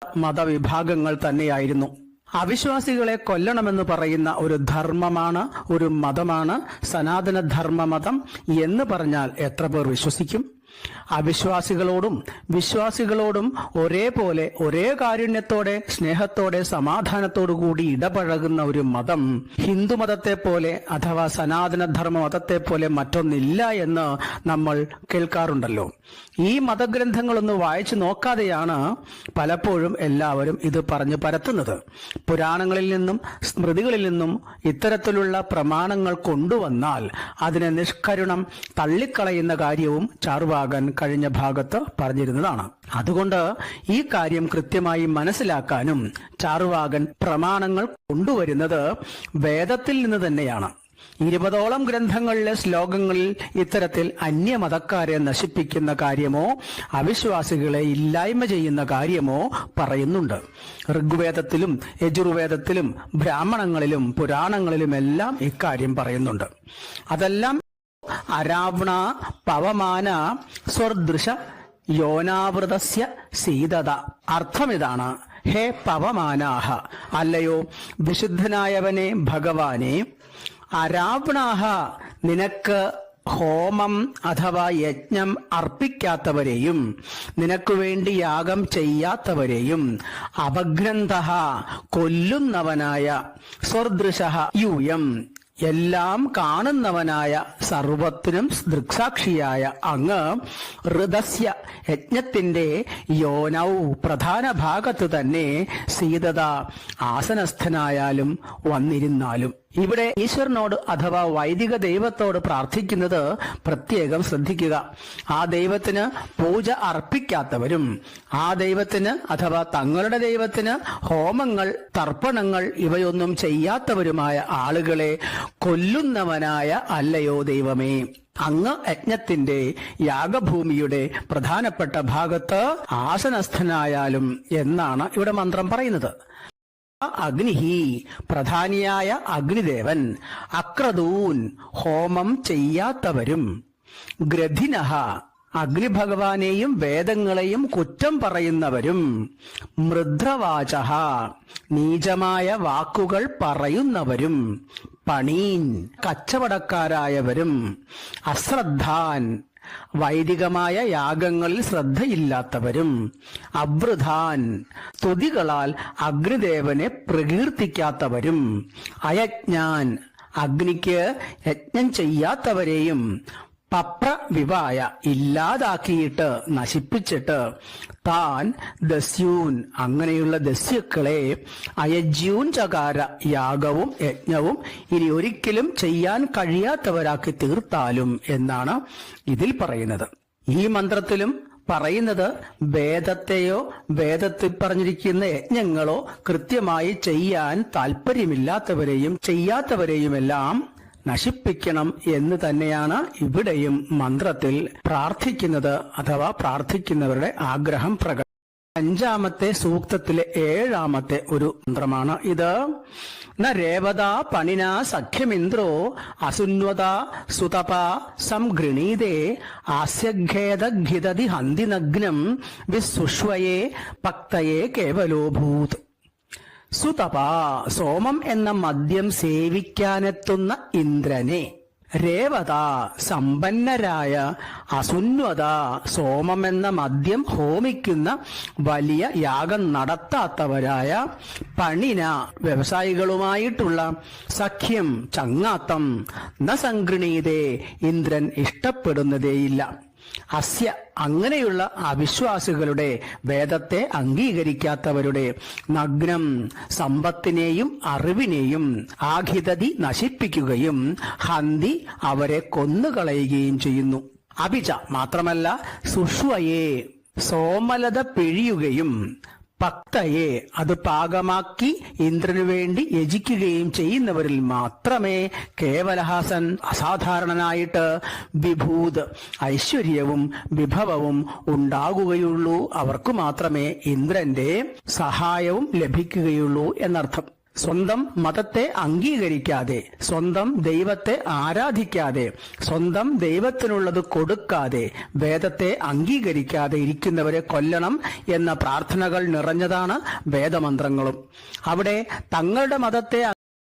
മതവിഭാഗങ്ങൾ തന്നെയായിരുന്നു. അവിശ്വാസികളെ കൊല്ലണമെന്ന് പറയുന്ന ഒരു ധർമ്മമാണ്, ഒരു മതമാണ് സനാതന ധർമ്മമതം എന്ന് പറഞ്ഞാൽ എത്ര പേർ വിശ്വസിക്കും? അവിശ്വാസികളോടും വിശ്വാസികളോടും ഒരേപോലെ, ഒരേ കാരുണ്യത്തോടെ, സ്നേഹത്തോടെ, സമാധാനത്തോടു കൂടി ഇടപഴകുന്ന ഒരു മതം ഹിന്ദുമതത്തെ പോലെ അഥവാ സനാതന ധർമ്മ മതത്തെ പോലെ മറ്റൊന്നില്ല എന്ന് നമ്മൾ കേൾക്കാറുണ്ടല്ലോ. ഈ മതഗ്രന്ഥങ്ങളൊന്ന് വായിച്ചു നോക്കാതെയാണ് പലപ്പോഴും എല്ലാവരും ഇത് പറഞ്ഞു പരത്തുന്നത്. പുരാണങ്ങളിൽ നിന്നും സ്മൃതികളിൽ നിന്നും ഇത്തരത്തിലുള്ള പ്രമാണങ്ങൾ കൊണ്ടുവന്നാൽ അതിനെ നിഷ്കരുണം തള്ളിക്കളയുന്ന കാര്യവും ചാർവാകൻ കഴിഞ്ഞ ഭാഗത്ത് പറഞ്ഞിരുന്നതാണ്. അതുകൊണ്ട് ഈ കാര്യം കൃത്യമായി മനസ്സിലാക്കാനും ചാർവാകൻ പ്രമാണങ്ങൾ കൊണ്ടുവരുന്നത് വേദത്തിൽ നിന്ന് തന്നെയാണ്. 20ഓളം ഗ്രന്ഥങ്ങളിലെ ശ്ലോകങ്ങളിൽ ഇത്തരത്തിൽ അന്യമതക്കാരെ നശിപ്പിക്കുന്ന കാര്യമോ അവിശ്വാസികളെ ഇല്ലായ്മ ചെയ്യുന്ന കാര്യമോ പറയുന്നുണ്ട്. ഋഗ്വേദത്തിലും യജുർവേദത്തിലും ബ്രാഹ്മണങ്ങളിലും പുരാണങ്ങളിലുമെല്ലാം ഇക്കാര്യം പറയുന്നുണ്ട്. അതെല്ലാം അരാവണ പവമാന സ്വർദൃശ യോനാവൃതസ്യ സീതത. അർത്ഥമിതാണ്: ഹേ പവമാനാഹ, അല്ലയോ വിശുദ്ധനായവനെ ഭഗവാനെ, അരാവണാഹ, നിനക്ക് ഹോമം അഥവാ യജ്ഞം അർപ്പിക്കാത്തവരെയും നിനക്കു വേണ്ടി യാഗം ചെയ്യാത്തവരെയും, അപഗ്രന്ഥഃ, കൊല്ലുന്നവനായ, സ്വർദൃശ യൂയം, എല്ലാം കാണുന്നവനായ, സർവത്തിനും ദൃക്സാക്ഷിയായ അങ്ങ്, ഋതസ്യ, യജ്ഞത്തിന്റെ, യോനൗ, പ്രധാന ഭാഗത്ത് തന്നെ, സീതത, ആസനസ്ഥനായാലും വന്നിരുന്നാലും. ഇവിടെ ഈശ്വരനോട് അഥവാ വൈദിക ദൈവത്തോട് പ്രാർത്ഥിക്കുന്നത് പ്രത്യേകം ശ്രദ്ധിക്കുക. ആ ദൈവത്തിന് പൂജ അർപ്പിക്കാത്തവരും ആ ദൈവത്തിന് അഥവാ തങ്ങളുടെ ദൈവത്തിന് ഹോമങ്ങൾ, തർപ്പണങ്ങൾ ഇവയൊന്നും ചെയ്യാത്തവരുമായ ആളുകളെ കൊല്ലുന്നവനായ അല്ലയോ ദൈവമേ, അങ്ങ് യജ്ഞത്തിന്റെ, യാഗഭൂമിയുടെ പ്രധാനപ്പെട്ട ഭാഗത്ത് ആസനസ്ഥനായാലും എന്നാണ് ഇവിടെ മന്ത്രം പറയുന്നത്. അഗ്നിഹി, പ്രധാനിയായ അഗ്നിദേവൻ, അക്രതൂൻ, ഹോമം ചെയ്യാത്തവരും, ഗ്രഥിനഹ, അഗ്നിഭഗവാനെയും വേദങ്ങളെയും കുറ്റം പറയുന്നവരും, മൃദ്രവാചഃ, നീചമായ വാക്കുകൾ പറയുന്നവരും, പണീൻ, കച്ചവടക്കാരായവരും, അശ്രദ്ധാൻ, വൈദികമായ യാഗങ്ങളിൽ ശ്രദ്ധയില്ലാത്തവരും, അവൃധാൻ, സ്തുതികളാൽ അഗ്നിദേവനെ പ്രകീർത്തിക്കാത്തവരും, അയജ്ഞാൻ, അഗ്നിക്ക് യജ്ഞം ചെയ്യാത്തവരെയും, പപ്ര വിവായ, ഇല്ലാതാക്കിയിട്ട് നശിപ്പിച്ചിട്ട്, താൻ ദസ്യൂൻ, അങ്ങനെയുള്ള ദസ്യുക്കളെ, അയജ്യൂൻ ചകാര, യാഗവും യജ്ഞവും ഇനി ഒരിക്കലും ചെയ്യാൻ കഴിയാത്തവരാക്കി തീർത്താലും എന്നാണ് ഇതിൽ പറയുന്നത്. ഈ മന്ത്രത്തിലും പറയുന്നത് വേദത്തെയോ വേദത്തിൽ പറഞ്ഞിരിക്കുന്ന യജ്ഞങ്ങളോ കൃത്യമായി ചെയ്യാൻ താല്പര്യമില്ലാത്തവരെയും ചെയ്യാത്തവരെയുമെല്ലാം നശിപ്പിക്കണം എന്ന് തന്നെയാണ് ഇവിടെയും മന്ത്രത്തിൽ പ്രാർത്ഥിക്കുന്നത് അഥവാ പ്രാർത്ഥിക്കുന്നവരുടെ ആഗ്രഹം പ്രകടനം. 5ാമത്തെ സൂക്തത്തിലെ 7ാമത്തെ ഒരു മന്ത്രമാണ് ഇത്. ന രേവത പണിന സഖ്യമിന്ദ്രോ അസുന്വത സുതപ സംഗൃണീതേ ആസ്യഖേദഘിതതി ഹന്തിനഗ്നം വിസുഷ്വയേ പക്തയേ കേവലോഭൂത്. സുതപ, സോമം എന്ന മദ്യം സേവിക്കാനെത്തുന്ന ഇന്ദ്രനെ, രേവത, സമ്പന്നരായ, അസുന്വത, സോമമെന്ന മദ്യം ഹോമിക്കുന്ന വലിയ യാഗം നടത്താത്തവരായ, പണിന, വ്യവസായികളുമായിട്ടുള്ള സഖ്യം, ചങ്ങാത്തം, ന സംഗൃണീതേ, ഇന്ദ്രൻ ഇഷ്ടപ്പെടുന്നതേയില്ല. അസ്യ, അങ്ങനെയുള്ള അവിശ്വാസികളുടെ, വേദത്തെ അംഗീകരിക്കാത്തവരുടെ, നഗ്നം, സമ്പത്തിനെയും അറിവിനെയും, ആഖിതതി, നശിപ്പിക്കുകയും, ഹന്തി, അവരെ കൊന്നുകളയുകയും ചെയ്യുന്നു. അഭിച, മാത്രമല്ല, സുഷ്വയെ, സോമലത പിഴിയുകയും, പക്തയെ, അത് പാകമാക്കി ഇന്ദ്രനു വേണ്ടി യജിക്കുകയും ചെയ്യുന്നവരിൽ മാത്രമേ കേവലഹാസൻ, അസാധാരണനായിട്ട്, വിഭൂത്, ഐശ്വര്യവും വിഭവവും ഉണ്ടാകുകയുള്ളൂ. അവർക്ക് മാത്രമേ ഇന്ദ്രന്റെ സഹായവും ലഭിക്കുകയുള്ളൂ എന്നർത്ഥം. സ്വന്തം മതത്തെ അംഗീകരിക്കാതെ, സ്വന്തം ദൈവത്തെ ആരാധിക്കാതെ, സ്വന്തം ദൈവത്തിനുള്ളത് കൊടുക്കാതെ, വേദത്തെ അംഗീകരിക്കാതെ ഇരിക്കുന്നവരെ കൊല്ലണം എന്ന പ്രാർത്ഥനകൾ നിറഞ്ഞതാണ് വേദമന്ത്രങ്ങളും. അവിടെ തങ്ങളുടെ മതത്തെ